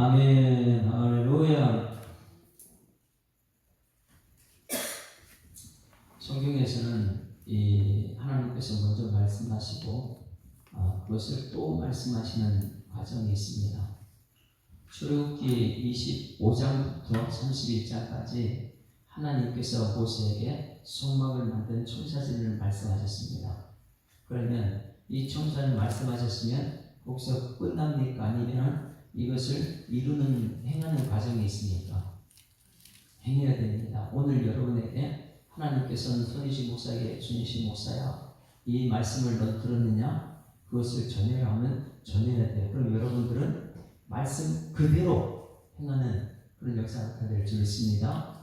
아멘. 할렐루야. 성경에서는 이 하나님께서 먼저 말씀하시고 그것을 또 말씀하시는 과정이 있습니다. 출애굽기 25장부터 31장까지 하나님께서 모세에게 성막을 만드는 청사진을 말씀하셨습니다. 그러면 이 청사진을 말씀하셨으면 거기서 끝납니까? 아니면 이것을 이루는 행하는 과정이 있습니까? 행해야 됩니다. 오늘 여러분에게 하나님께서는 손희시 목사에게 손희시 목사야 이 말씀을 너 들었느냐? 그것을 전해라 하면 전해야 돼요. 그럼 여러분들은 말씀 그대로 행하는 그런 역사가 될 줄 믿습니다.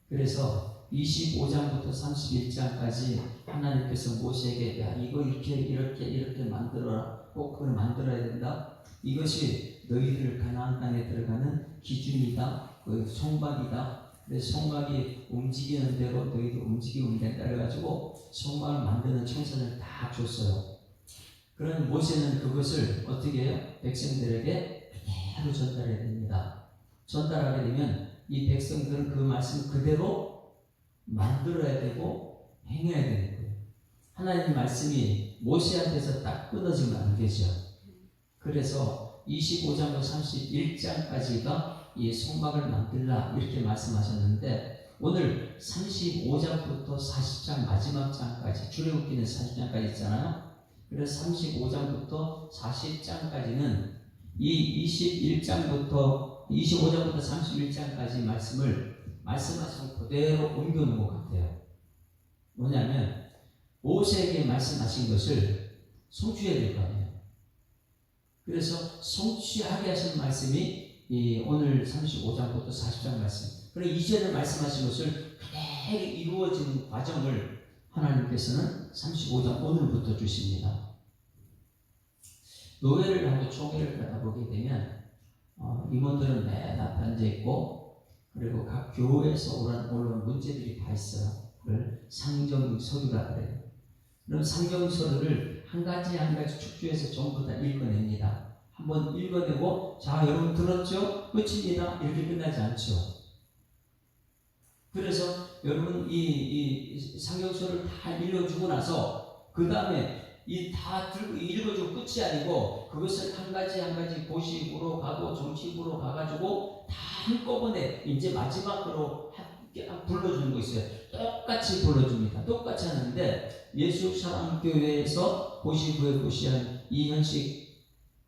그래서 25장부터 31장까지 하나님께서 모세에게 야 이거 이렇게 만들어라. 꼭 그걸 만들어야 된다. 이것이 너희들 가나안 땅에 들어가는 기준이다. 그 성막이다. 그래서 성막이 움직이는 대로 너희도 움직이면 된다. 그래가지고 성막을 만드는 청사진을 다 줬어요. 그런 모세는 그것을 어떻게 해요? 백성들에게 그대로 전달해야 됩니다. 전달하게 되면 이 백성들은 그 말씀 그대로 만들어야 되고 행해야 되는 거예요. 하나님 말씀이 모세한테서 딱 끊어지면 안 되죠. 그래서 25장부터 31장까지가 이 성막을 만들라 이렇게 말씀하셨는데 오늘 35장부터 40장 마지막 장까지 출애굽기는 40장까지 있잖아요. 그래서 35장부터 40장까지는 이 25장부터 31장까지 말씀하신 그대로 옮겨놓은 것 같아요. 뭐냐면 모세에게 말씀하신 것을 성취해야 될 거 아니에요. 그래서 성취하게 하신 말씀이 오늘 35장부터 40장 말씀. 그리고 이전에 말씀하신 것을 그대로 이루어지는 과정을 하나님께서는 35장 오늘부터 주십니다. 노예를 하고 총회를 가다 보게 되면 임원들은 맨 앞에 앉아 있고 그리고 각 교회에서 올라온 문제들이 다 있어요. 그걸 상정서류라 그래요. 그럼 상정서류를 한 가지 한 가지 축주해서 전부 다 읽어냅니다. 한번 읽어내고 자 여러분 들었죠? 끝입니다. 이렇게 끝나지 않죠. 그래서 여러분 이 상정서를 다 읽어주고 나서 그 다음에 이 다 들고 읽어주고 끝이 아니고 그것을 한 가지 한 가지 고식으로 가고 정식으로 가가지고 다 한꺼번에 이제 마지막으로 불러주는 거 있어요. 똑같이 불러줍니다. 똑같이 하는데 예수사랑교회에서 고시부에 고시한 이현식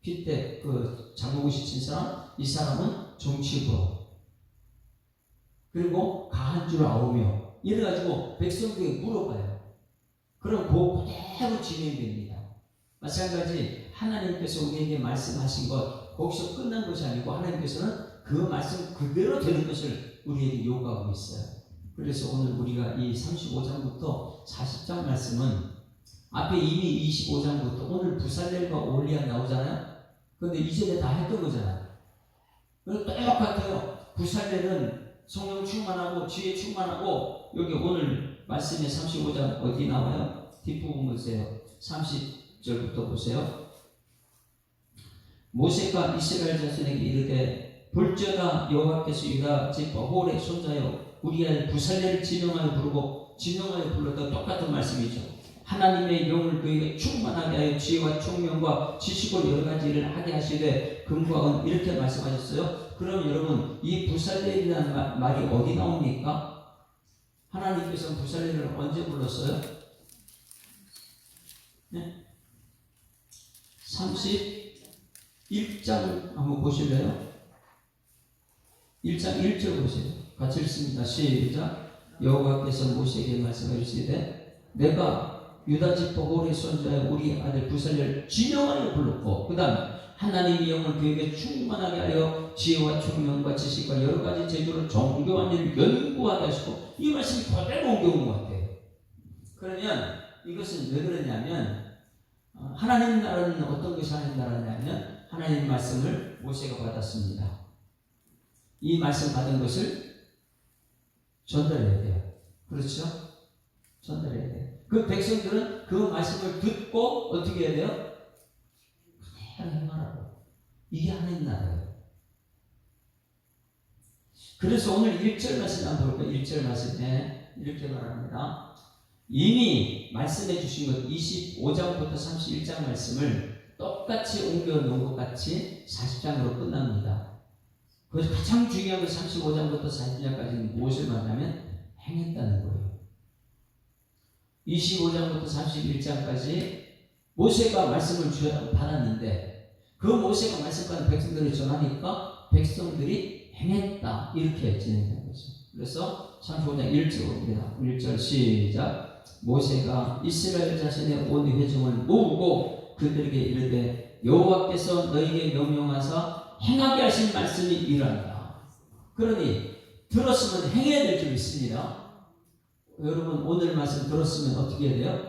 피때 그 장로고시 친 사람 이 사람은 정식으로 그리고 가한 줄 아오며 이래가지고 백성들에게 물어봐요. 그럼 그대로 진행됩니다. 마찬가지 하나님께서 우리에게 말씀하신 것 거기서 끝난 것이 아니고 하나님께서는 그 말씀 그대로 되는 것을 우리에게 요구하고 있어요. 그래서 오늘 우리가 이 35장부터 40장 말씀은 앞에 이미 25장부터 오늘 부살렐과 올리아 나오잖아요. 그런데 이전에 다 했던 거잖아요. 그래서 똑같아요. 부살렐은 성령 충만하고 지혜 충만하고 여기 오늘 말씀에 35장 어디 나와요? 뒷부분 보세요. 30절부터 보세요. 모세가 이스라엘 자손에게 이르되 볼지어다 여호와께서 유다 집 홀의 손자여 우리의 부살렐을 지명하여 부르고 지명하여 불렀다. 똑같은 말씀이죠. 하나님의 영을 그에게 충만하게 하여 지혜와 총명과 지식을 여러 가지 일을 하게 하시되 금과 은 이렇게 말씀하셨어요. 그럼 여러분 이 부살렐이라는 말이 어디 나옵니까? 하나님께서 부살렐을 언제 불렀어요? 네? 31장 한번 보실래요? 1장 1절 보세요. 같이 읽습니다. 시작. 여호와께서 모세에게 말씀하시되 내가 유다 지파 홀의 손자의 우리 아들 부살렐을 지명하여 불렀고 그 다음에 하나님의 영을 그에게 충만하게 하여 지혜와 총명과 지식과 여러 가지 재주를 정교한 일을 연구하게 하시고 이 말씀이 그대로 옮겨온 것 같아요. 그러면 이것은 왜 그러냐면 하나님 나라는 어떤 것이 하나님 나라냐면 하나님 말씀을 모세가 받았습니다. 이 말씀 받은 것을 전달해야 돼요. 그렇죠? 전달해야 돼요. 그 백성들은 그 말씀을 듣고 어떻게 해야 돼요? 그대로 행하라고. 이게 하나님 나라예요. 그래서 오늘 1절 말씀 한번 볼까요? 1절 말씀에 이렇게 말합니다. 이미 말씀해 주신 것 25장부터 31장 말씀을 똑같이 옮겨 놓은 것 같이 40장으로 끝납니다. 그래서 가장 중요한 건 35장부터 40장까지는 무엇을 말하냐면 행했다는 거예요. 25장부터 31장까지 모세가 말씀을 받았는데 그 모세가 말씀 받은 백성들을 전하니까 백성들이 행했다 이렇게 진행된 거죠. 그래서 35장 1절입니다. 1절 시작. 모세가 이스라엘 자신의 온 회중을 모으고 그들에게 이르되 여호와께서 너희에게 명령하사 행하게 하신 말씀이 이러하다. 그러니 들었으면 행해야 될 줄 있습니다. 여러분 오늘 말씀 들었으면 어떻게 해야 돼요?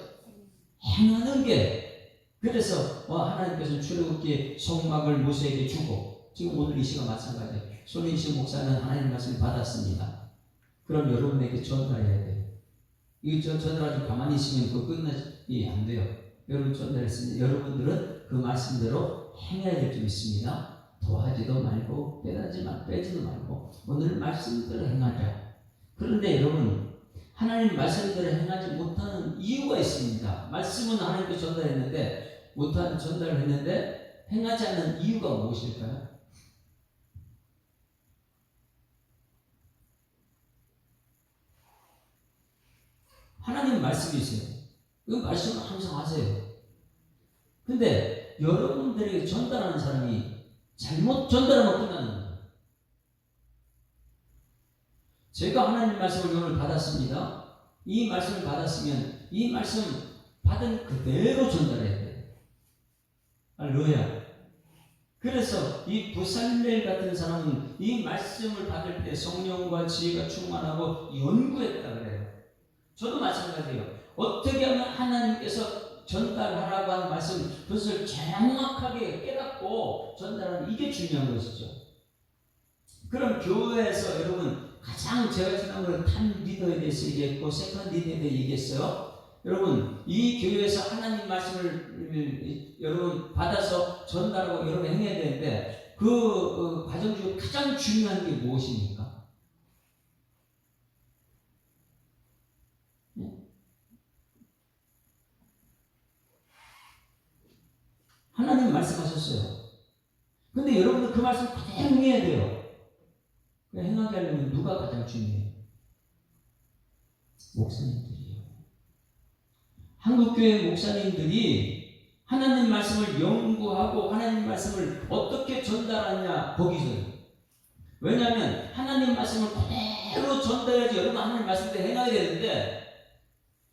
행하는 게. 그래서 하나님께서 출애굽기 성막을 모세에게 주고 지금 오늘 이 시간 마찬가지예요. 손인식 목사는 하나님 말씀을 받았습니다. 그럼 여러분에게 전달해야 돼요. 이거 전달하지 가만히 있으면 그거 끝나지 안 돼요. 여러분 전달했으니 여러분들은 그 말씀대로 행해야 될 줄 있습니다. 도하지도 말고 빼지도 말고 오늘 말씀대로 행하자. 그런데 여러분 하나님 말씀대로 행하지 못하는 이유가 있습니다. 말씀은 하나님께 전달했는데 못하는 전달을 했는데 행하지 않는 이유가 무엇일까요? 하나님 말씀이 있어요. 그 말씀을 항상 하세요. 근데 여러분들에게 전달하는 사람이 잘못 전달하면 끝나는 거예요. 제가 하나님 말씀을 오늘 받았습니다. 이 말씀을 받았으면 이 말씀 받은 그대로 전달해야 돼요. 할렐루야. 그래서 이 부살렐 같은 사람은 이 말씀을 받을 때 성령과 지혜가 충만하고 연구했다 그래요. 저도 마찬가지예요. 어떻게 하면 하나님께서 전달하라고 하는 말씀 그것을 정확하게 깨닫고 전달하는 이게 중요한 것이죠. 그럼 교회에서 여러분 가장 제가 지난번에 탑 리더에 대해서 얘기했고 세컨 리더에 대해 얘기했어요. 여러분 이 교회에서 하나님 말씀을 여러분 받아서 전달하고 여러분 행해야 되는데 그 과정 중에 가장 중요한 게 무엇입니까? 하나님 말씀하셨어요. 근데 여러분들 그 말씀 그대로 행해야 돼요. 행하게 하려면 누가 가장 중요해요? 목사님들이에요. 한국교회 목사님들이 하나님 말씀을 연구하고 하나님 말씀을 어떻게 전달하냐 거기서요. 왜냐하면 하나님 말씀을 그대로 전달해야지 여러분 하나님 말씀대로 행하게 되는데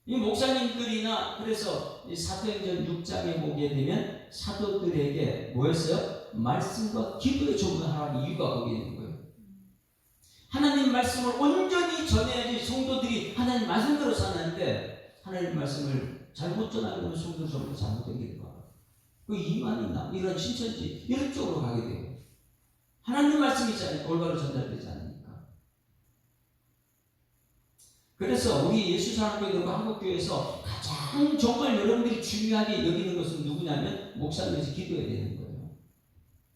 이 목사님들이나 그래서 이 사도행전 6장에 보게 되면 사도들에게 뭐였어요? 말씀과 기도의 전문하라는 이유가 거기에 있는 거예요. 하나님 말씀을 온전히 전해야지 성도들이 하나님 말씀대로 사는데 하나님 말씀을 잘못 전하게 되면 성도 전부 잘못된 게 돼요. 그 이만이나 이런 신천지 이런 쪽으로 가게 돼요. 하나님 말씀이 올바로 전달되지 않으니까. 그래서 우리 예수사랑교회들과 한국교회에서 가장 정말 여러분들이 중요하게 여기는 것은 누구냐면 목사님에서 기도해야 되는 거예요.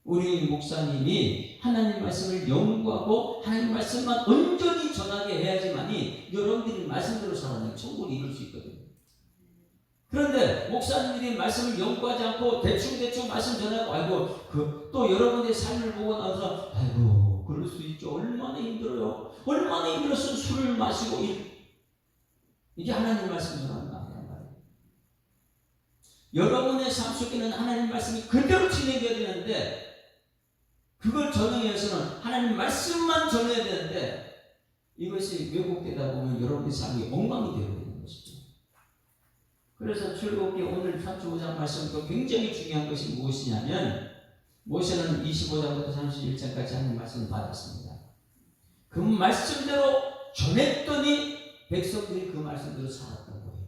우리 목사님이 하나님 말씀을 연구하고 하나님 말씀만 온전히 전하게 해야지만이 여러분들이 말씀대로 살아내는 천국을 이룰 수 있거든요. 그런데 목사님들이 말씀을 연구하지 않고 대충 말씀 전하고 아이고 또 여러분의 삶을 보고 나서 아이고 그럴 수 있죠. 얼마나 힘들어요. 얼마나 힘들어서 술을 마시고 이게 하나님 말씀 전하는 말이에요. 여러분의 삶 속에는 하나님 말씀이 그대로 진행돼야 되는데 그걸 전하기 위해서는 하나님 말씀만 전해야 되는데 이것이 왜곡되다 보면 여러분의 삶이 엉망이 되어 있는 것이죠. 그래서 출애굽기 오늘 35장 말씀도 굉장히 중요한 것이 무엇이냐면 모세는 25장부터 31장까지 하는 말씀을 받았습니다. 그 말씀대로 전했더니 백성들이 그 말씀대로 살았던 거예요.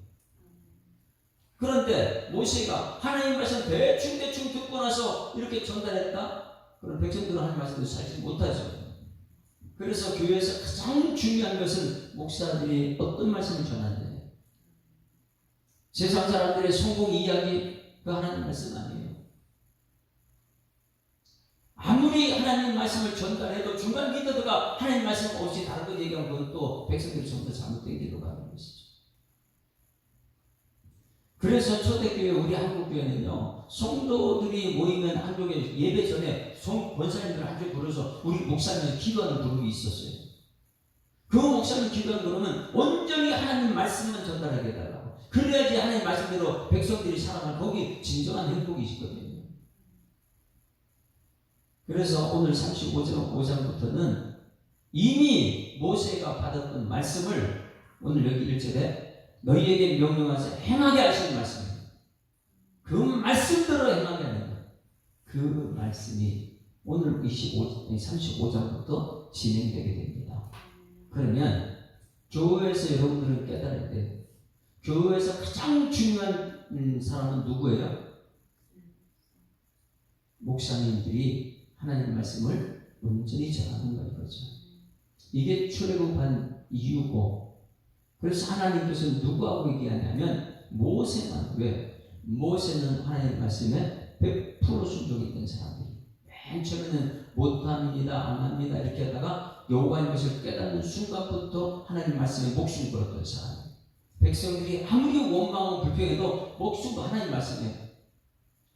그런데 모세가 하나님 말씀 대충 듣고 나서 이렇게 전달했다? 그럼 백성들은 하나님 말씀대로 살지 못하죠. 그래서 교회에서 가장 중요한 것은 목사들이 어떤 말씀을 전하느냐. 세상 사람들의 성공 이야기가 하나님 말씀 아니에요. 아무리 하나님 말씀을 전달해도 중간에 정말 리더가 하나님 말씀 없이 다른 것 얘기하면 그건 또 백성들이 전부 다 잘못된 길로 가는 것이죠. 그래서 초대교회 우리 한국교회는요, 성도들이 모이면 한국에 예배 전에 권사님들 한쪽 불러서 우리 목사님이 기도하는 그룹이 있었어요. 그 목사님 기도하는 그룹은 온전히 하나님 말씀만 전달하게 해달라고. 그래야지 하나님 말씀대로 백성들이 살아가는 거기 진정한 행복이 있거든요. 그래서 오늘 35장부터는 이미 모세가 받았던 말씀을 오늘 여기 1절에 너희에게 명령하사 행하게 하시는 말씀입니다. 그 말씀대로 행하게 하는 것. 그 말씀이 오늘 35장부터 진행되게 됩니다. 그러면 교회에서 여러분들은 깨달을 때 교회에서 가장 중요한 사람은 누구예요? 목사님들이 하나님 말씀을 온전히 전하는 거죠. 이게 출애굽한 이유고, 그래서 하나님께서 누구하고 얘기하냐면 모세만. 왜? 모세는 하나님 말씀에 100% 순종했던 사람들이. 맨 처음에는 못합니다, 안 합니다 이렇게 하다가 여호와의 것을 깨닫는 순간부터 하나님 말씀에 목숨을 걸었던 사람. 백성들이 아무리 원망하고 불평해도 목숨도 하나님 말씀에.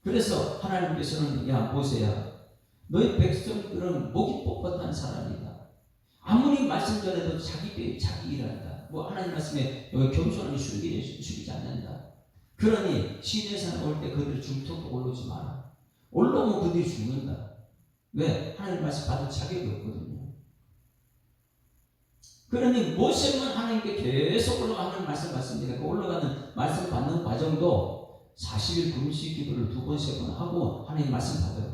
그래서 하나님께서는 야 모세야, 너희 백성들은 목이 뻣뻣한 사람이다. 아무리 말씀 전해도 자기 일한다. 뭐 하나님 말씀에 겸손하게 숙이지 않는다. 그러니 시내산 올 때 그들 중턱도 올라오지 마라. 올라오면 그들이 죽는다. 왜? 하나님 말씀 받을 자격이 없거든요. 그러니 모세는 하나님께 계속 올라가는 말씀 받습니다. 그 올라가는 말씀 받는 과정도 40일 금식 기도를 2번, 3번 하고 하나님 말씀 받아요.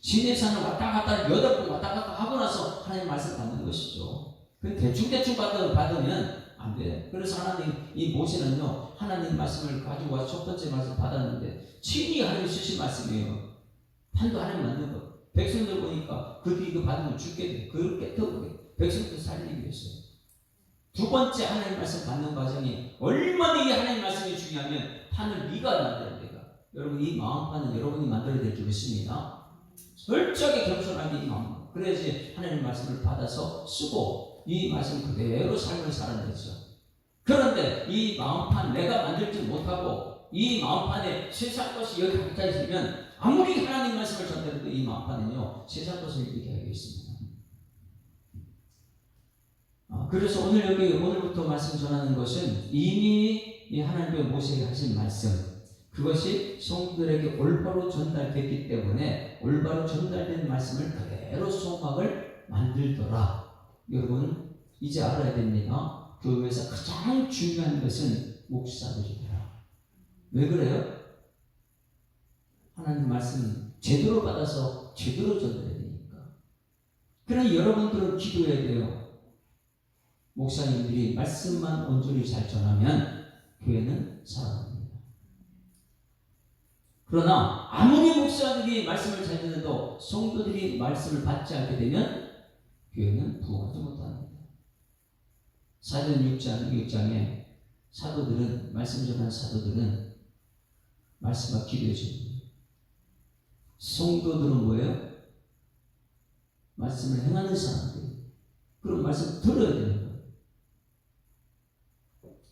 시내산을 왔다 갔다 8번 왔다 갔다 하고 나서 하나님 말씀 받는 것이죠. 대충 받으면 안 돼. 그래서 하나님, 이 모세는요, 하나님 말씀을 가지고 와서 첫 번째 말씀 받았는데, 친히 하나님 쓰신 말씀이에요. 판도 하나님 만든 것. 백성들 보니까 그들이 이거 받으면 죽게 돼. 그렇게 더 백성들 살리기 위해서. 두 번째 하나님 말씀 받는 과정이 얼마나 이 하나님 말씀이 중요하면 판을 네가 만들어야 돼요. 여러분, 이 마음판은 여러분이 만들어야 될 줄 믿습니다. 철저하게 겸손하게 이 마음. 그래야지 하나님 말씀을 받아서 쓰고 이 말씀 그대로 삶을 살아내죠. 그런데 이 마음판 내가 만들지 못하고 이 마음판에 세상 것이 여기 가득 있으면 아무리 하나님 말씀을 전달해도 이 마음판은요 세상 것을 이렇게 하겠습니다. 그래서 오늘부터 말씀 전하는 것은 이미 이 하나님의 모세에게 하신 말씀, 그것이 성도들에게 올바로 전달됐기 때문에 올바로 전달된 말씀을 그대로 소망을 만들더라. 여러분 이제 알아야 됩니다. 교회에서 가장 중요한 것은 목사들이더라. 왜 그래요? 하나님 말씀 제대로 받아서 제대로 전달해야 되니까. 그러니 여러분들은 기도해야 돼요. 목사님들이 말씀만 온전히 잘 전하면 교회는 살아납니다. 그러나 아무리 목사들이 말씀을 잘 듣는데도 성도들이 말씀을 받지 않게 되면 교회는 부흥하지 못합니다. 사도행 6장에 사도들은, 말씀 전하는 사도들은 말씀과 기도해 줍니다. 성도들은 뭐예요? 말씀을 행하는 사람들. 그럼 말씀 들어야 되는 거예요.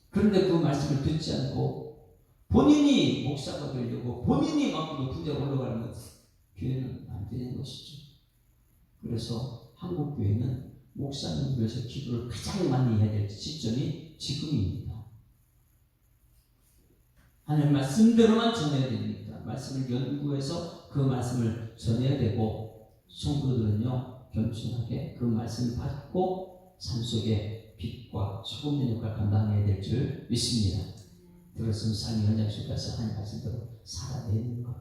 그런데 그 말씀을 듣지 않고 본인이 목사가 되려고 본인이 막 높은 데 올라가는 교회는 안 되는 것이죠. 그래서 한국 교회는 목사님들에서 기도를 가장 많이 해야 될 시점이 지금입니다. 하나님 말씀대로만 전해야 됩니다. 말씀을 연구해서 그 말씀을 전해야 되고, 성도들은요 겸손하게 그 말씀을 받고 삶 속에 빛과 소금의 역할을 감당해야 될 줄 믿습니다. 그것은 삶의 현장 속에서 하나님 말씀대로 살아내는 것.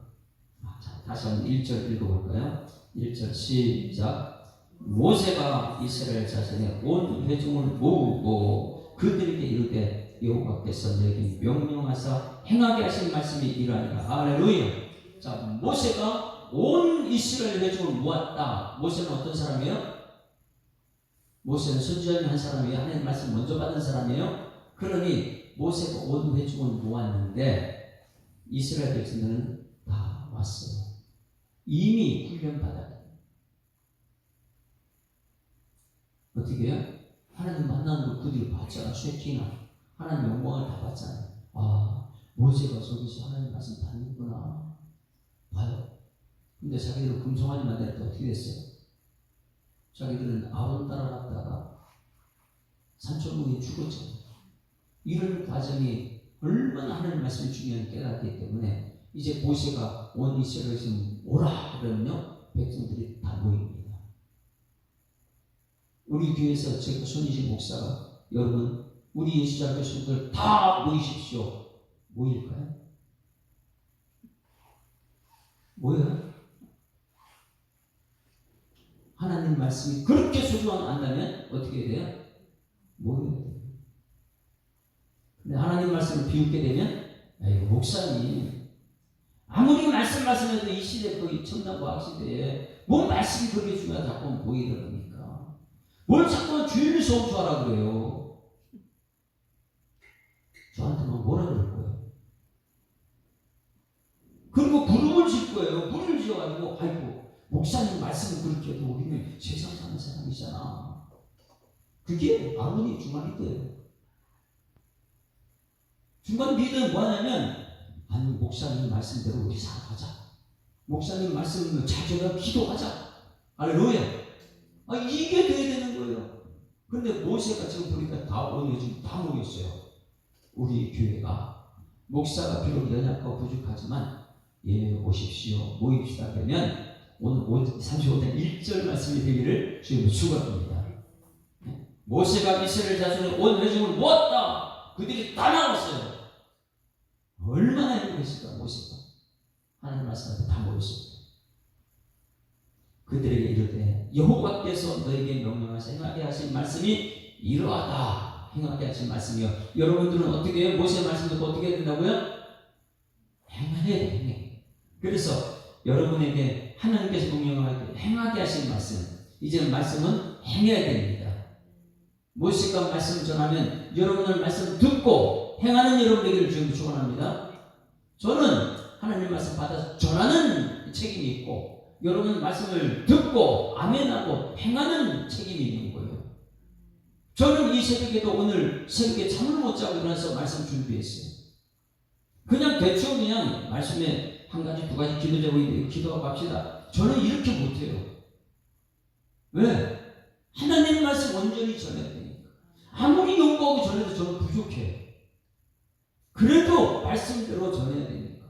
자, 다시 한번 1절 읽어볼까요? 1절 시작. 모세가 이스라엘 자손의 온 회중을 모으고 그들에게 이르되 여호와께서 너에게 명령하사 행하게 하신 말씀이 이러하니라. 할렐루야. 자, 모세가 온 이스라엘 회중을 모았다. 모세는 어떤 사람이에요? 모세는 선지자님 한 사람이에요. 하나님 말씀 먼저 받은 사람이에요. 그러니 모세가 온 회중을 모았는데 이스라엘 백성들은 다 왔어요. 이미 훈련 받았어요. 어떻게 해요? 하나님 만나는 걸 그들이 봤잖아. 쉐키나 하나님 영광을 다 봤잖아요. 아, 모세가 저기서 하나님 말씀 받는구나 봐요. 근데 자기들은 금송아지만 될 때 어떻게 됐어요? 자기들은 아론 따라갔다가 산초목이 죽었죠. 이런 과정이 얼마나 하나님 말씀이 중요한지 깨닫기 때문에 이제 모세가 온 이스라엘을 지금 오라 그러면요 백성들이 다 모입니다. 우리 교회에서 제가 손희진 목사가 여러분 우리 예수자 교수님들 다 모이십시오. 모일까요? 뭐예요? 하나님 말씀이 그렇게 소중한다면 어떻게 돼요? 모여야 돼요. 근데 하나님 말씀을 비웃게 되면 아이고 목사님 아무리 말씀해도 이 시대 거의 첨단 과학 시대에 뭔 말씀이 그렇게 중요하다 자꾸 모이다 보니까 뭘 자꾸 주일을 성수하라 그래요. 저한테만 뭐라 그럴 거예요? 그리고 부름을 질 거예요. 부름을 지어가지고 아이고 목사님 말씀은 그렇게 해도 우리는 세상 사는 사람이잖아. 그게 아무리 주말이 돼요. 중간 믿음은 뭐냐면 아니 목사님 말씀대로 우리 살아가자. 목사님 말씀을 자제가 기도하자. 할렐루야. 이게 돼야 되는 거예요. 그런데 모세가 지금 보니까 다 오늘 지금 다 모였어요. 우리 교회가 목사가 비록 연약하고 부족하지만 오십시오. 모입시다. 그러면 오늘 35장 1절 말씀이 되기를 주님으로 축원합니다. 모세가 이스라엘 자손의 온 회중을 모았다. 그들이 다 나왔어요. 얼마나 행복했을까 모세가. 하나님 말씀한테 다 모였습니다. 그들에게 이르되 여호와께서 너에게 명령하사 행하게 하신 말씀이 이러하다. 행하게 하신 말씀이요. 여러분들은 어떻게 해요? 모세 말씀 듣고 어떻게 해야 된다고요? 행해야 돼. 그래서 여러분에게 하나님께서 명령하게 행하게 하신 말씀, 이제는 말씀은 행해야 됩니다. 모세가 말씀을 전하면 여러분들 말씀 듣고 행하는 여러분에게를 지금 축원합니다. 저는 하나님 말씀 받아서 전하는 책임이 있고 여러분 말씀을 듣고 아멘하고 행하는 책임이 있는 거예요. 저는 이 새벽에도 오늘 새벽에 잠을 못 자고 일어나서 말씀 준비했어요. 그냥 대충 그냥 말씀에 한 가지 두 가지 기도 제목인데 기도하고 갑시다. 저는 이렇게 못해요. 왜? 하나님 말씀 온전히 전해야 되니까. 아무리 연구하고 전해도 저는 부족해요. 그래도 말씀대로 전해야 되니까.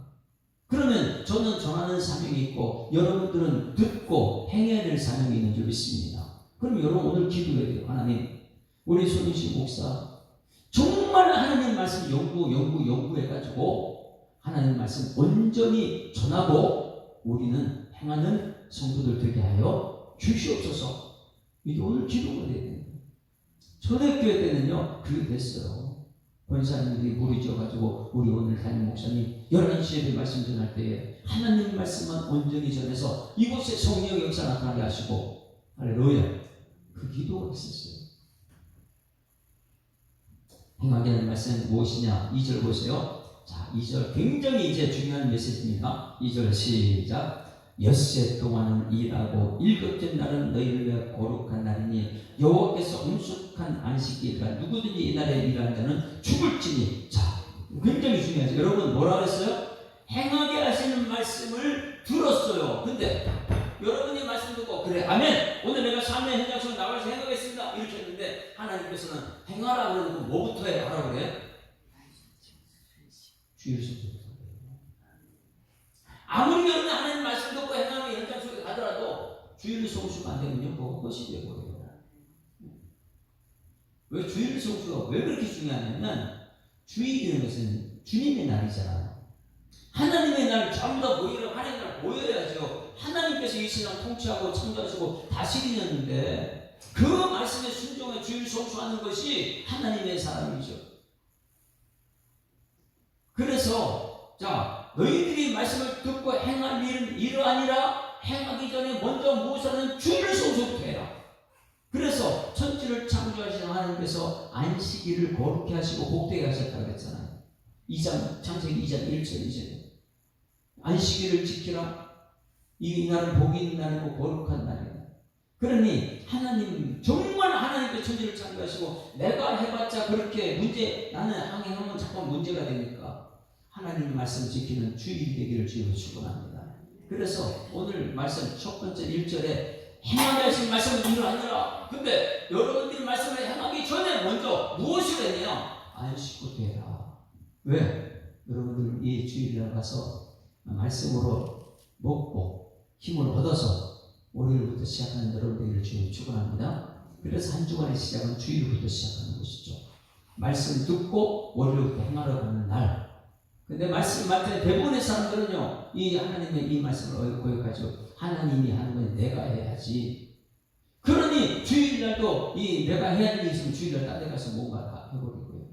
그러면 저는 전하는 사명이 있고 여러분들은 듣고 행해야 될 사명이 있는 줄 믿습니다. 그럼 여러분 오늘 기도해야 돼요. 하나님, 우리 손희진 목사 정말 하나님 말씀 연구해가지고 하나님 말씀 온전히 전하고 우리는 행하는 성도들 되게 하여 주시옵소서. 이게 오늘 기도가 돼야 됩니다. 초대교회 때는요 그렇게 됐어요. 권사님들이 무리져가지고 우리 오늘 담임 목사님 11시에 말씀 전할 때에 하나님 말씀만 온전히 전해서 이곳에 성령 역사 나타나게 하시고 할렐루야. 그 기도가 있었어요. 행하게 하는 말씀은 무엇이냐? 2절 보세요. 자, 2절 굉장히 이제 중요한 메시지입니다. 2절 시작. 엿새 동안은 일하고 일곱째 날은 너희를 위해 거룩한 날이니 여호와께서 엄숙한 안식일이라 누구든지 이 날에 일하는 자는 죽을지니. 자, 굉장히 중요하죠. 여러분 뭐라 그랬어요? 행하게 하시는 말씀을 들었어요. 근데 여러분이 말씀 듣고 그래 아멘 오늘 내가 삶의 현장 속에 나가서 행하겠습니다 이렇게 했는데 하나님께서는 행하라 그러고 뭐부터 하라 그래? 주일 성수부터. 아무리 여러분 하나님 말씀 듣고 행하는 현장 속에 가더라도 주일 성수가 안 되면요 그거 헛것이 되고요. 왜 주일 성수가 왜 그렇게 중요하냐면 주일이라는 것은 주님의 날이잖아요. 하나님의 날 전부 다 모이라고 하나님의 날 모여야죠. 하나님께서 이 세상 통치하고 창조하시고 다스리는데 그 말씀에 순종해 주일 성수하는 것이 하나님의 사람이죠. 그래서 자 너희들이 말씀을 듣고 행할 일은 이러하니라. 행하기 전에 먼저 무엇하는 주일 성수부터 해라. 그래서 천지를 창조하시는 하나님께서 안식일을 거룩히 하시고 복되게 하셨다고 그랬잖아요. 2장 창세기 2장 1절 2절 안식일을 지키라. 이 날은 복이 있는 날이고 거룩한 날이다. 그러니 하나님 정말 하나님 천지를 창조하시고 내가 해봤자 그렇게 나는 항해하면 자꾸 문제가 되니까 하나님의 말씀 지키는 주일이 되기를 주로 축원합니다. 그래서 오늘 말씀 첫 번째 1절에 행하게 하신 말씀을 이루하느라. 근데 여러분들이 말씀을 행하기 전에 먼저 무엇을 했냐? 안식구도 해라. 왜? 여러분들 이 주일날 가서 말씀으로 먹고 힘을 얻어서 월요일부터 시작하는 여러분들을 주님 축원합니다. 그래서 한 주간의 시작은 주일부터 시작하는 것이죠. 말씀 듣고 월요일부터 행하러 가는 날. 근데 말씀 맞는 대부분의 사람들은요, 이 하나님의 이 말씀을 고역하죠. 하나님이 하는 건 내가 해야지. 그러니 주일날도 이 내가 해야 할 일이 있으면 주일날 딴 데 가서 뭔가 해버리고요.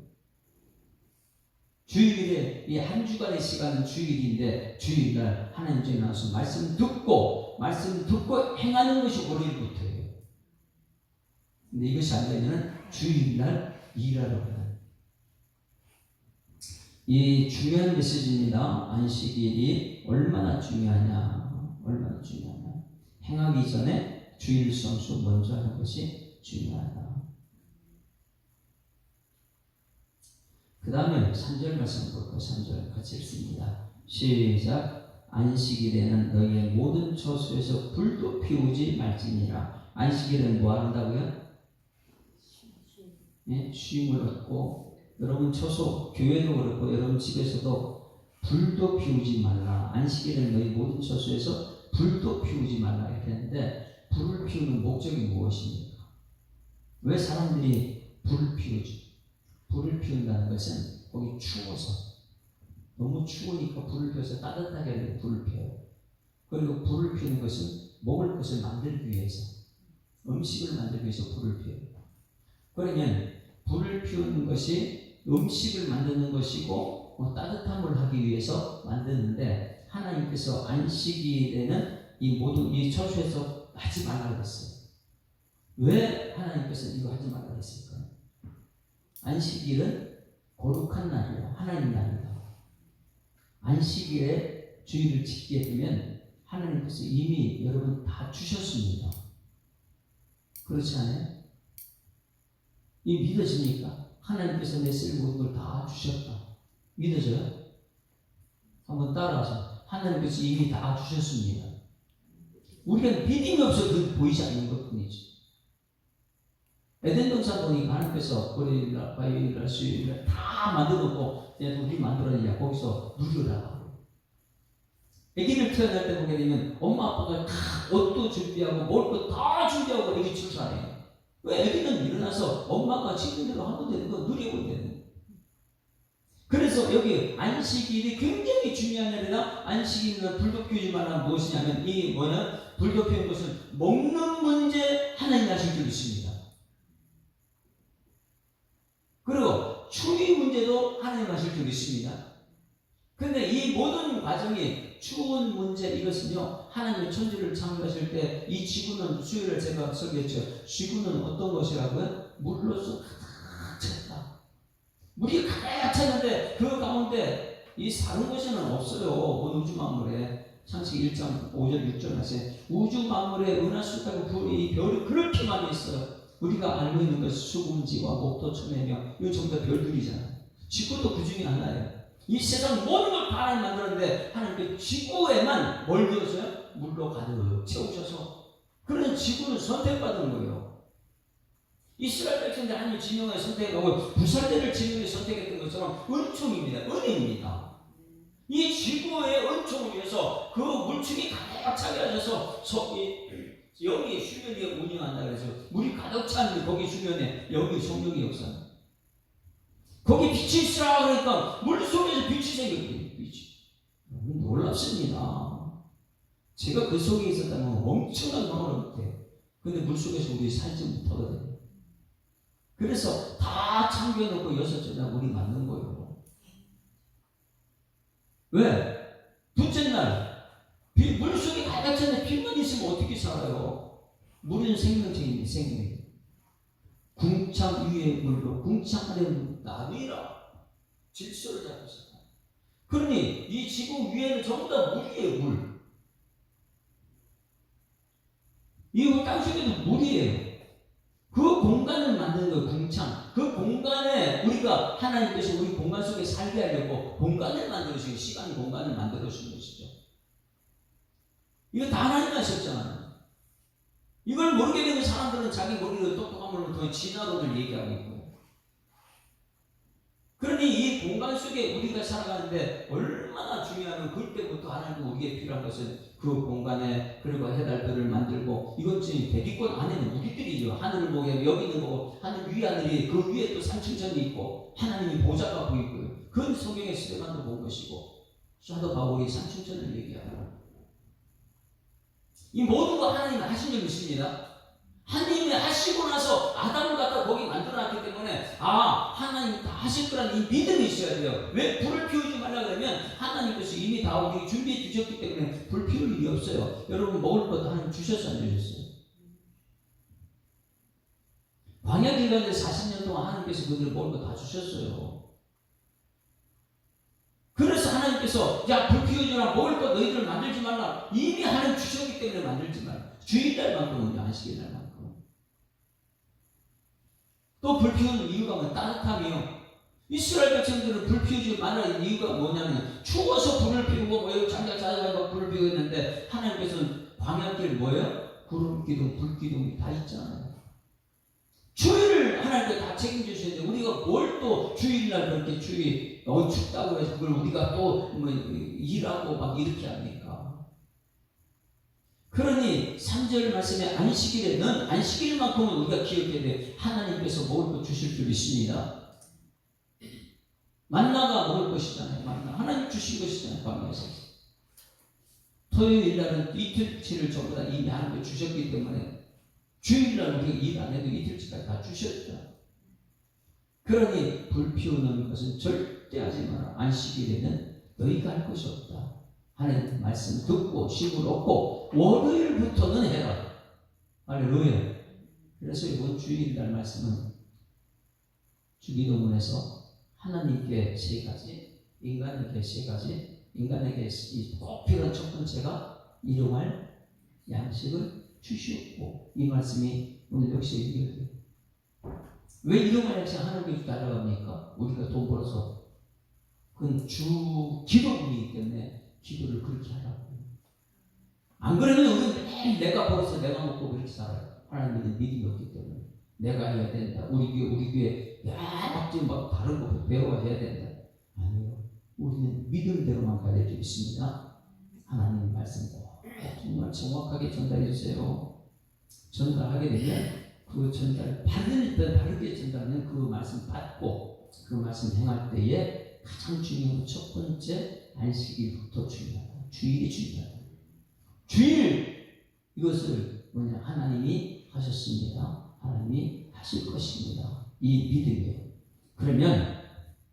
주일에 이 한 주간의 시간은 주일인데 주일날 하나님 전에 나와서 말씀 듣고 행하는 것이 월요일부터예요. 근데 이것이 안 되면 주일날 일하러 가는 이 중요한 메시지입니다. 안식일이 얼마나 중요하냐. 행하기 전에 주일 성수 먼저 하는 것이 중요하다. 그 다음에 3절 말씀 볼까요? 3절 같이 읽습니다. 시작. 안식일에는 너희의 모든 처소에서 불도 피우지 말지니라. 안식일은 뭐 한다고요? 네, 쉼을 얻고, 여러분 처소, 교회도 그렇고 여러분 집에서도 불도 피우지 말라. 안식일에는 너희 모든 처소에서 불도 피우지 말라 했는데, 불을 피우는 목적이 무엇입니까? 왜 사람들이 불을 피우지? 불을 피운다는 것은 거기 추워서, 너무 추우니까 불을 피워서 따뜻하게 하려고 불을 피워요. 그리고 불을 피우는 것은 먹을 것을 만들기 위해서, 음식을 만들기 위해서 불을 피워요. 그러면 불을 피우는 것이 음식을 만드는 것이고 따뜻함을 하기 위해서 만드는데, 하나님께서 안식일에는 이 모든 이 처소에서 하지 말라고 했어요. 왜 하나님께서 이거 하지 말라고 했을까요? 안식일은 거룩한 날이에요. 하나님 날이다. 안식일에 주일을 지키게 되면 하나님께서 이미 여러분 다 주셨습니다. 그렇지 않아요? 이 믿어집니까? 하나님께서 내 쓸 모든 걸 다 주셨다. 믿어져요? 한번 따라서 하나님께서 이미 다 주셨습니다. 우리가 믿음이 없어 보이지 않는 것 뿐이지. 에덴 동산 보니까 하나님께서 월요일날, 화요일날, 수요일날 다 만들어놓고 우리 만들어내냐 거기서 누려라. 아기를 태어날 때 보게 되면 엄마 아빠가 다 옷도 준비하고 먹을 거 다 준비하고 아기 출산해요. 왜? 아기는 일어나서 엄마가 시킨 대로 하면 되는 거, 누리고 되는 거. 그래서 여기 안식일이 굉장히 중요한 날이다. 안식일은 불도 피우지 말라. 무엇이냐면 불도 피우는 것은 먹는 문제 하나님 하실 줄 있습니다. 그리고 추위 문제도 하나님 하실 줄 있습니다. 근데 이 모든 과정이 추운 문제, 이것은요, 하나님의 천지를 창조하실 때 이 지구는, 수요일에 제가 설교했죠. 지구는 어떤 것이라고요? 물로서 가득 찼다. 물이 가득 찼는데 그 가운데 이 사는 것은 없어요. 우주 만물에. 창세기 1장 5절 6절 말씀에 우주 만물에 은하수다고 별이 그렇게 많이 있어요. 우리가 알고 있는 것은 수금지와 목도 천해명, 이거 전부 다 별들이잖아요. 지구도 그 중에 하나예요. 이 세상 모든 걸 다 하나님 만들었는데 하나님께 지구에만 뭘 넣었어요? 물로 가득 채우셔서. 그런 지구는 선택받은 거예요. 이스라엘 백성들 하나님 진영에 선택하고 부살대를 진영에 선택했던 것처럼 은총입니다. 은혜입니다. 이 지구의 은총을 위해서 그 물층이 가득 차게 하셔서 여기 수면 위에 운영한다 그래서 물이 가득 차는데 거기 수면에 여기 성령의 역사는 거기 빛이 있으라 그러니까 물 속에서 빛이 생겼거든요. 빛이. 놀랍습니다. 제가 그 속에 있었다면 엄청난 경험을 못해요. 근데 물 속에서 우리 살지 못하거든요. 그래서 다 참겨놓고 6째나 물이 맞는 거예요. 왜? 둘째 날 물 속에 가득 찼는데 빛만 있으면 어떻게 살아요? 물은 생명체인데 생명. 궁창 위의 물로 궁창 아래 물 나뉘라. 질서를 잡으셨다. 그러니 이 지구 위에는 전부 다 물이에요. 물. 이 땅속에도 물이에요. 그 공간을 만드는 거예요. 궁창. 그 공간에 우리가 하나님께서 우리 공간 속에 살게 하려고 공간을 만들어주시고 시간 공간을 만들어주시는 것이죠. 이거 다 하나님 하셨잖아요. 이걸 모르게 되는 사람들은 자기 머리로 똑똑함을 통해 진화론을 얘기하고 있고, 그러니 이 공간 속에 우리가 살아가는데 얼마나 중요하면 그때부터 하나님은 우리에게 필요한 것은 그 공간에 그리고 해달들을 만들고, 이건 지금 대기권 안에는 우리들이죠. 하늘을 보고 여기는 보고 하늘 위 하늘이 그 위에 또 산층천이 있고 하나님이 보좌가 보이고요. 그건 성경의 시대만도 본 것이고, 사도 바울이 산층천을 얘기하고, 이 모든 거 하나님이 하신 줄 믿습니다. 하나님이 하시고 나서 아담을 갖다 거기 만들어놨기 때문에 하나님 다 하실 거라는 이 믿음이 있어야 돼요. 왜 불을 피우지 말라 그러면 하나님께서 이미 다 우리 준비해 주셨기 때문에 불 피울 일이 없어요. 여러분 먹을 것도 하나님 주셨어 안 주셨어요? 광야길 가운데 40년 동안 하나님께서 그들 먹을 거 다 주셨어요. 그래서 하나님께서 불 피우지마, 먹을 것 너희들 만들지 말라. 이미 하나님 주셨기 때문에 만들지 말라. 주일날만큼은 안식일날만큼. 또 불 피우는 이유가 뭐냐? 따뜻함이요. 이스라엘 백성들은 불 피우지 말라는 이유가 뭐냐면 추워서 불을 피우고 장작자자가 불을 피우고 있는데, 하나님께서는 광야길 뭐예요? 구름 기둥, 불 기둥이 다 있잖아요. 주일을 하나님께 다 책임지시는데 우리가 뭘 또 주일날 그렇게 주일 춥다고 해서 그걸 우리가 또 일하고 막 이렇게 합니까? 그러니 3절 말씀에 안식일에는 안식일만큼은 우리가 기억해야 돼. 하나님께서 먹을 것 주실 줄 믿습니다. 만나가 먹을 것이잖아요. 만나 하나님 주신 것이잖아요. 광야에서. 토요일 날은 이틀치를 전부 다 이미 하나님께 주셨기 때문에 주일날 우리가 일 안 해도 이틀치까지 다 주셨죠. 그러니 불 피우는 것은 절대 하지 마라. 안식일에는 너희가 할 것이 없다. 하나님 말씀 듣고 쉼을 얻고 월요일부터는 해라. 할렐루야. 그래서 이번 주일날 말씀은 주기도문에서 하나님께 3가지, 인간에게 3가지, 인간에게 꼭 필요한 첫 번째가 일용할 양식을 주시옵고, 이 말씀이 오늘 역시 이겨요. 왜 일용할 양식 하나님께 따라갑니까? 우리가 돈 벌어서. 그건 주 기도문이기 때문에 기도를 그렇게 하라고. 안 그러면 우리는 매일 내가 벌어서 내가 먹고 그렇게 살아요. 하나님은 믿음이 없기 때문에 내가 해야 된다. 우리 교회 막 다른 거 배워야 해야 된다. 아니요. 우리는 믿음대로만 가야 될 있습니다. 하나님 말씀 정말 정확하게 전달해 주세요. 전달하게 되면 그 전달 바르게 전달하면 그 말씀 받고 그 말씀 행할 때에 가장 중요한 첫 번째 안식일부터 중요하다. 주일이 중요하다. 주일 이것을 하나님이 하셨습니다. 하나님이 하실 것입니다. 이 믿음이에요. 그러면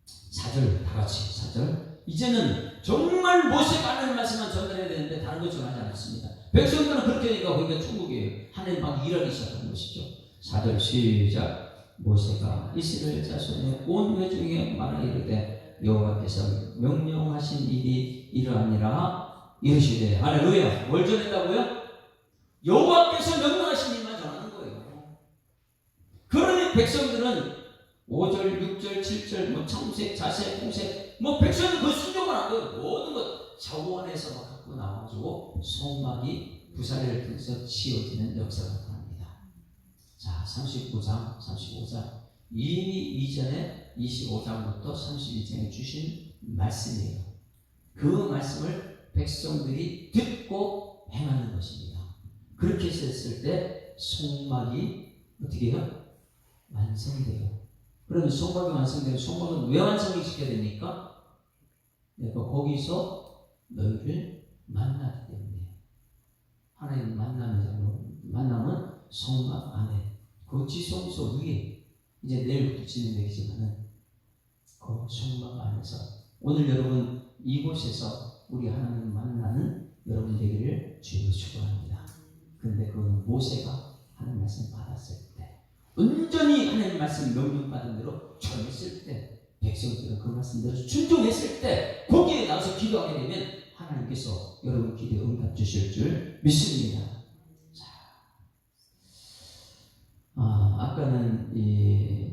4절 다 같이 4절. 이제는 정말 모세가 하는 말씀만 전달해야 되는데 다른 것 전하지 않았습니다. 백성들은 그렇게 하니까 거기가 천국이에요. 하나님 막 일하기 시작하는 것이죠. 4절 시작. 모세가 이스라엘 자손의 온 회중에 말하 이르되 여호와께서 명령하신 일이 이러하니라 이르시되. 할렐루야. 뭘 전했다고요? 여호와께서 명령하신 일만 전하는 거예요. 그러니 백성들은 5절, 6절, 7절, 청색, 자색, 공색, 백성은 그 순종을 한 거예요. 모든 것 자원에서 막 갖고 나와가지고 속막이 부사리를 통해서 치워지는 역사가 나옵니다. 자, 39장, 35장. 이미 이전에 25장부터 32장에 주신 말씀이에요. 그 말씀을 백성들이 듣고 행하는 것입니다. 그렇게 했을 때 속막이 어떻게 해요? 완성돼요. 그러면 속막이 완성되면 속막은 왜 완성이 시켜야 됩니까? 내가 거기서 너희를 만나기 때문에. 하나님 만남은 속막 안에 그 지성소 위에 이제 내일부터 진행되겠지만은 그 속막 안에서 오늘 여러분 이곳에서 우리 하나님 만나는 여러분 되기를 주님으로 축원합니다. 그런데 그거는 모세가 하나님 말씀 받았을 때, 온전히 하나님 말씀 명령받은 대로 전했을 때, 백성들은 그 말씀대로 순종했을 때 거기에 나와서 기도하게 되면 하나님께서 여러분 기도에 응답 주실 줄 믿습니다. 자, 아까는 이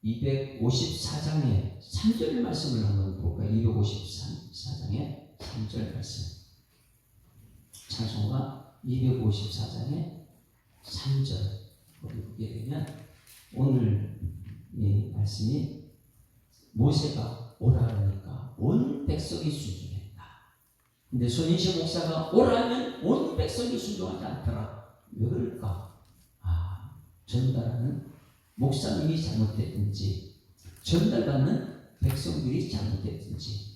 254장의 3절 말씀을 한번 볼까요? 254장의 3절 말씀. 찬송가 254장의 3절 보게 되면 오늘 이 말씀이 모세가 오라 하니까 온 백성이 순종했다. 근데 손인식 목사가 오라 하면 온 백성이 순종하지 않더라. 왜 그럴까? 전달하는 목사님이 잘못됐든지 전달받는 백성들이 잘못됐든지.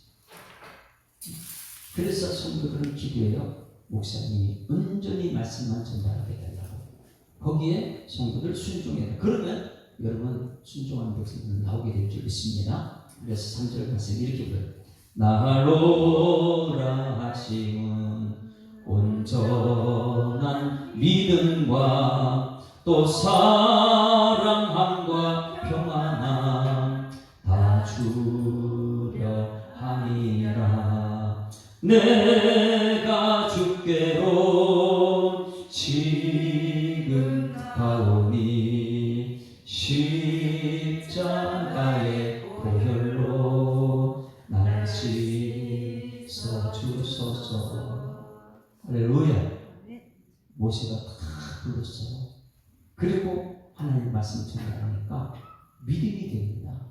그래서 성도들은 기도해요. 목사님이 온전히 말씀만 전달하게 달라고. 거기에 성도들 순종해라. 그러면 여러분 순종하는 백성들은 나오게 될 줄 믿습니다. 그래서 3절 말씀 이렇게 불러요. 나로라 하심은 온전한 믿음과 또 사랑함과 평안함 다 주려 함이라. 내가 주께로 지금 가오니 십자가의 보혈로 날 씻어 주소서. 할렐루야. 모세가 다 불렀어요. 그리고 하나님 말씀 전달하니까 믿음이 됩니다.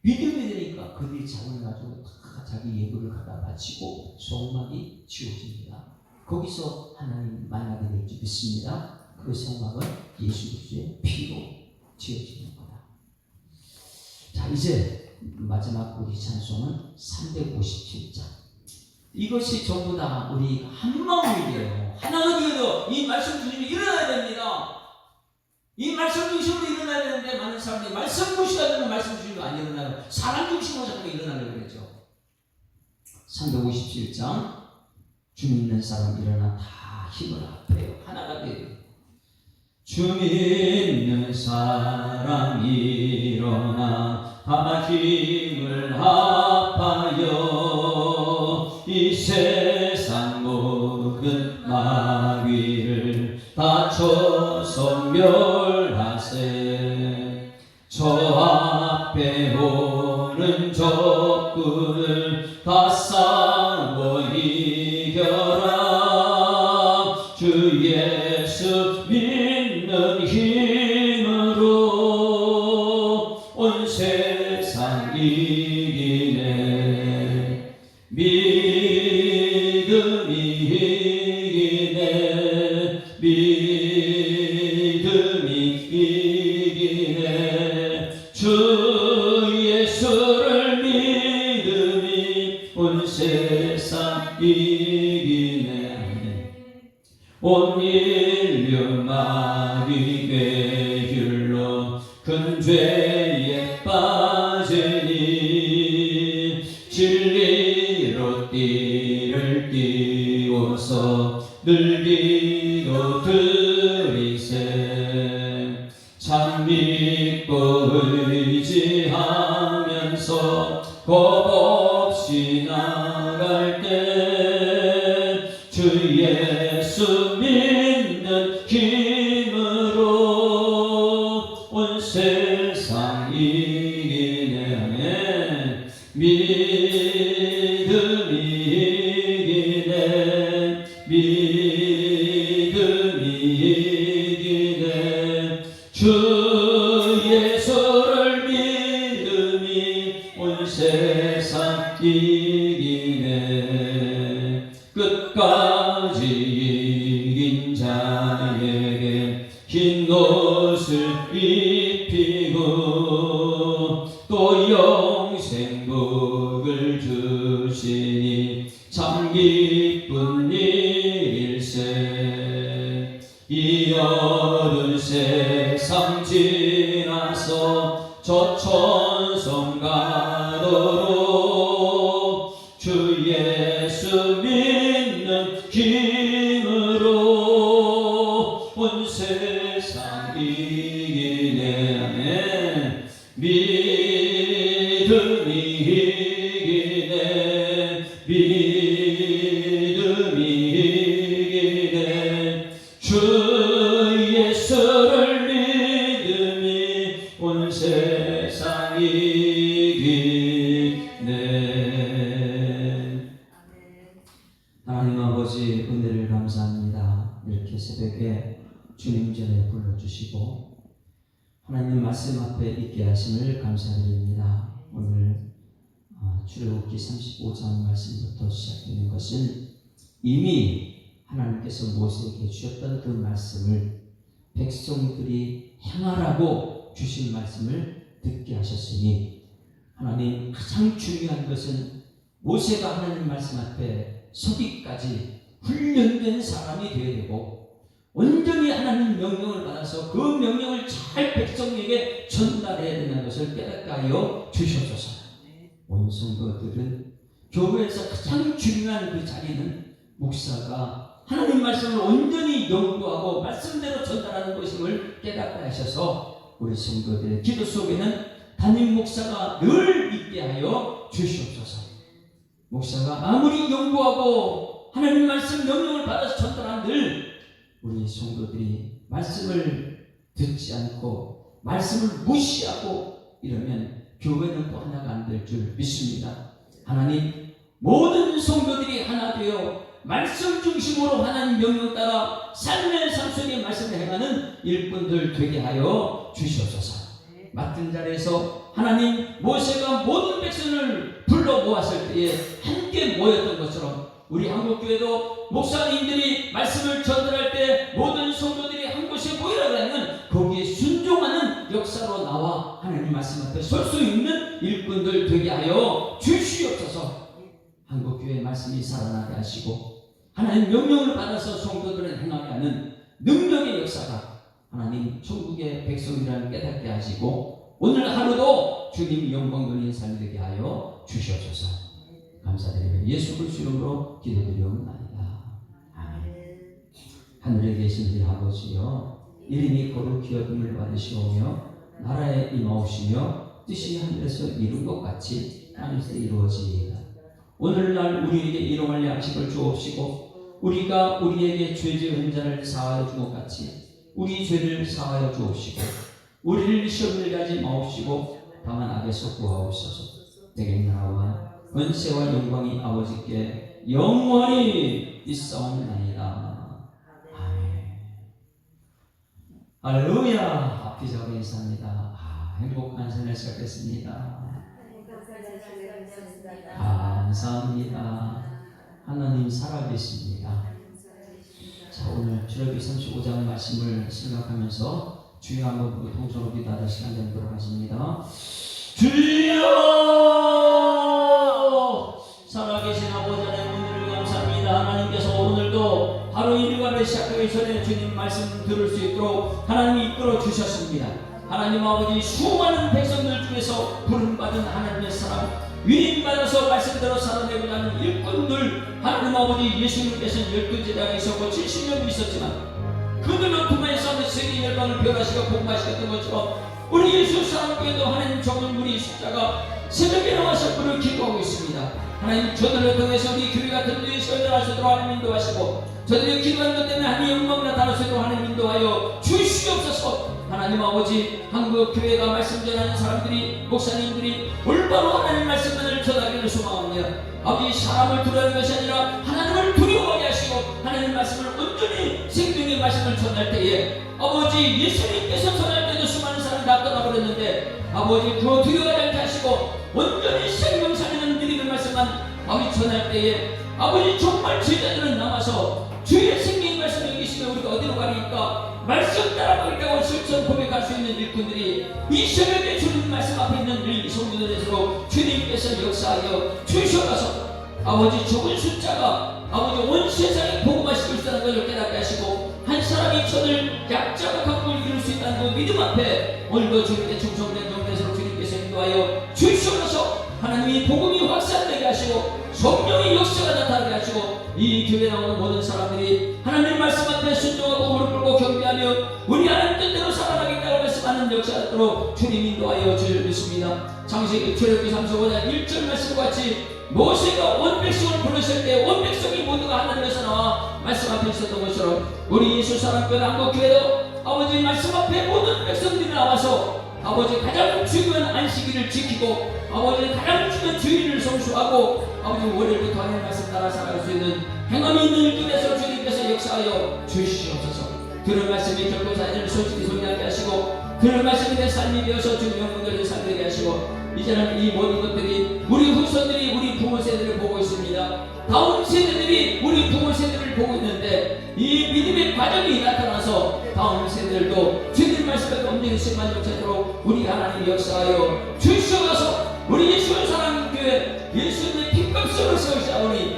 믿음이 되니까 그들이 자원을 가지고 다 자기 예물을 갖다 바치고 성막이 지어집니다. 거기서 하나님 만나게 될 줄 믿습니다. 그 성막은 예수 그리스도의 피로 지어지는 거다. 자, 이제 마지막 우리 찬송은 357장. 이것이 전부 다 우리 한 마음이에요. 하나가 되어도 이 말씀 중심이 일어나야 됩니다. 이 말씀 중심으로 일어나야 되는데 많은 사람들이 말씀 무시하는 말씀 중심으로 안 일어나요. 사람 중심으로 자꾸 일어나려고 그랬죠. 357장. 주 믿는 사람 일어나 다 힘을 합해요. 하나가 돼요. 주 믿는 사람 일어나 다 힘을 합하여 이 세상 모든 마귀를 다 쳐서 멸하세. 저 앞에 오는 적군을 다 싸워 이겨라. 주 예수 믿는 힘으로 온 세상 이기네. 믿음이 이기네. 믿음이 이기네. 주 예수를 믿음이 온 세상 이기네. 온 인류 마귀 괴율로 큰 죄에 빠지니 진리로 띠를 띄워서 늘 기도 드리세. 참 믿고 의지하면서 겁없이 나갈 때 주 예수 믿는 힘으로 온 세상 이기네. 믿음이 이기네. 믿음이 이기네. 주 예수를 믿음이 온 세상 이기네. 끝까지 이긴 자에게 흰 옷을 입히고 또 영생복을 주시니 참 기쁜 일일세. 이 어두운 세상 지나서 저 천성 가도록 주 예수 믿는 힘으로 온 세상 이기네. 믿음이 이기네. 믿음이 이기네. 주 예수를 믿음 새벽에 주님 전에 불러주시고 하나님 말씀 앞에 있게 하심을 감사드립니다. 오늘 출애굽기 35장 말씀부터 시작되는 것은 이미 하나님께서 모세에게 주셨던 그 말씀을 백성들이 행하라고 주신 말씀을 듣게 하셨으니 하나님 가장 중요한 것은 모세가 하나님 말씀 앞에 서기까지 훈련된 사람이 되어야 되고 온전히 하나님 명령을 받아서 그 명령을 잘 백성에게 전달해야 된다는 것을 깨닫게 하여 주시옵소서. 온 성도들은 교회에서 가장 중요한 그 자리는 목사가 하나님 말씀을 온전히 연구하고 말씀대로 전달하는 것임을 깨닫게 하셔서 우리 성도들의 기도 속에는 담임 목사가 늘 있게 하여 주시옵소서. 목사가 아무리 연구하고 하나님 말씀 명령을 받아서 전달한들 우리 성도들이 말씀을 듣지 않고 말씀을 무시하고 이러면 교회는 또 하나가 안 될 줄 믿습니다. 하나님 모든 성도들이 하나 되어 말씀 중심으로 하나님 명령 따라 삶의 삶 속에 말씀을 행하는 일꾼들 되게 하여 주시옵소서. 맡은 자리에서 하나님 모세가 모든 백성을 불러 모았을 때에 함께 모였던 것처럼 우리 한국교회도 목사님들이 말씀을 전달할 때 모든 성도들이 한 곳에 모이라고 하면 거기에 순종하는 역사로 나와 하나님 말씀 앞에 설 수 있는 일꾼들 되게 하여 주시옵소서. 한국교회 말씀이 살아나게 하시고 하나님 명령을 받아서 성도들을 행하게 하는 능력의 역사가 하나님 천국의 백성이라는 깨닫게 하시고 오늘 하루도 주님 영광 돌리는 삶이 되게 하여 주시옵소서. 감사드리며 예수 그리스도 이름으로 기도드리옵나이다. 아멘. 하늘에 계신 우리 아버지여, 이름이 거룩히 여김을 받으시오며 나라에 임하오시며 뜻이 하늘에서 이룬 것 같이 땅에서 이루어지이다. 오늘날 우리에게 일용할 양식을 주옵시고 우리가 우리에게 죄 지은 자를 사하여 준 것 같이 우리 죄를 사하여 주옵시고 우리를 시험에 가지 마옵시고 다만 악에서 구하옵소서. 내게 나라와 권세와 영광이 아버지께 영원히 있사옵나이다. 아멘. 할렐루야. 앞이 작은 인사입니다. 행복한 생을 시작했습니다. 감사합니다. 하나님 살아계십니다. 자, 오늘 출애굽기 35장 말씀을 생각하면서 주여 한번 부르고 통성으로 기도하는 시간 되도록 하십니다. 주여! 살아계신 아버지 하나님 오늘을 감사합니다. 하나님께서 오늘도 하루 일과를 시작하기 전에 주님 말씀 들을 수 있도록 하나님이 이끌어 주셨습니다. 하나님 아버지 수많은 백성들 중에서 부름받은 하나님의 사람 위임받아서 말씀대로 살아내고자 하는 일꾼들 하나님 아버지 예수님께서 12제자가 있었고 70년도 있었지만 그들을 통해서 세계 열방을 변화시켜 복음화시켰던 것처럼 우리 예수 사랑교회도 하나님 적은 무리 십자가 새벽에 나와서 불을 기도하고 있습니다. 하나님 저들을 통해서 우리 교회가 든든히 서열할 수 있도록 하나님 인도하시고 저들이 기도하는 것 때문에 하나님 영광 나타날 수 있도록 하나님 인도하여 주시옵소서. 하나님 아버지 한국 교회가 말씀 전하는 사람들이 목사님들이 올바로 하나님 말씀을 전하기를 소망합니다. 아버지 사람을 두려워하는 것이 아니라 하나님을 두려워하게 하시고 하나님 말씀을 온전히 생명의 말씀을 전할 때에 아버지 예수님께서 전할 때도 수많은 사람이 다 떠나버렸는데 아버지 그거 두려워하지 않게 하시고 온전히 생명 살리는 믿음의 말씀만 아버지 전할 때에 아버지 정말 제자들은 남아서 주의 생명의 말씀을 이기시면 우리가 어디로 가니까 말씀 따라 걸다고 실천 고백할 수 있는 일꾼들이 이 새벽에 주님 말씀 앞에 있는 우리 성도들에서 주님께서 역사하여 주셔서 아버지 적은 숫자가 아버지 온 세상에 복음화시킬 수 있다는 것을 깨닫게 하시고 한 사람이 천을 약자가 강국을 이룰 수 있다는 그 믿음 앞에 오늘도 주님께 충성된 정대에서 주님께서 인도하여 주시옵소서. 하나님이 복음이 확산되게 하시고 성령의 역사가 나타나게 하시고 이 교회에 나오는 모든 사람들이 하나님 말씀 앞에 순종하고 무릎 꿇고 경배하며 우리 하나님 뜻대로 살아가겠다고 말씀하는 역사로 주님 인도하여 주셨습니다. 창세기 출애굽기 35장 1절 말씀과 같이 모세가 온 백성을 부르실 때 온 백성이 모두가 하나님에서 나와 말씀 앞에 있었던 것처럼 우리 예수 사랑교회 한국교회도 아버지 말씀 앞에 모든 백성들이 나와서 아버지 가장 중요한 안식일을 지키고 아버지 가장 중요한 주일을 성수하고 아버지 월요일부터 하나님 말씀 따라 살아갈 수 있는 행함이 있는 일꾼에서 주님께서 역사하여 주시옵소서. 들은 말씀이 결코 자녀를 솔직히 소리하게 하시고 들은 말씀이 내 삶이 되어서 주님 영광을 살게 하시고 이제는 이 모든 것들이 우리 후손들이 우리 부모 세대를 보고 있습니다. 다음 세대들이 우리 부모 세대를 보고 있는데 이 믿음의 과정이 나타나서 다음 세대들도 주님 말씀에 엄정히 만족하도록 우리 하나님 역사하여 주시옵소서. 우리 예수의 사랑교회 예수님의 핏값으로 세우시오니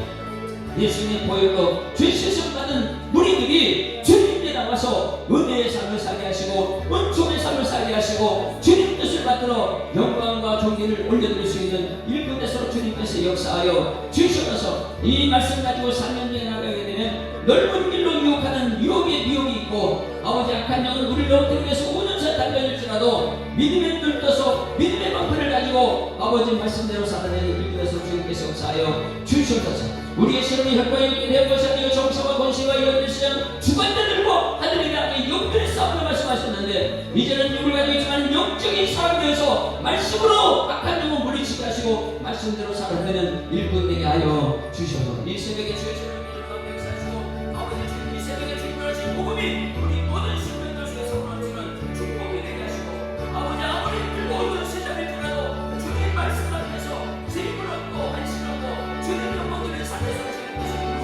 예수님의 보혈로 주시옵소서. 받은 우리들이 주님께 나와서 은혜의 삶을 살게 하시고 은총의 삶을 살게 하시고 주님 뜻을 받들어 영광과 존귀를 올려드릴 수 있는 일꾼 대수로 주님께서 역사하여 주시옵소서. 이 말씀 가지고 3년째 나가게 되면 넓은 길로 유혹하는 유혹의 미혹이 있고 아버지 악한 영은 우리를 넘기기 위해서 5년째 달려질지라도 믿음의 눈 떠서 믿음의 방패를 가지고 아버지 말씀대로 살아내는 일꾼 대수로 주님께서 역사하여 주시옵소서. 우리의 시험이 혈과에 있게 된 것이 아니요 정성과 권세와 이런 시험 주관자들고 하늘의 나라의 영들의 싸움을 말씀하셨는데 이제는 육을 가지고 있지만 영적인 사람이 되어서 말씀으로 악한 영을 물리치게 하시고 말씀대로 살아내는 일꾼 되게 하여 주셔서 이 새벽에 주의 주님을 감사하시고 아버지 주님 이 새벽에 주님을 하신 복음이 우리 모든 시민들 중에서 원하시는 축복이 되게 하시고 아버지 아무리 모든 세상을 떠나도 주님 말씀 앞에서 힘을 얻고 안심하고 주님 영광을 삶에서 주님께서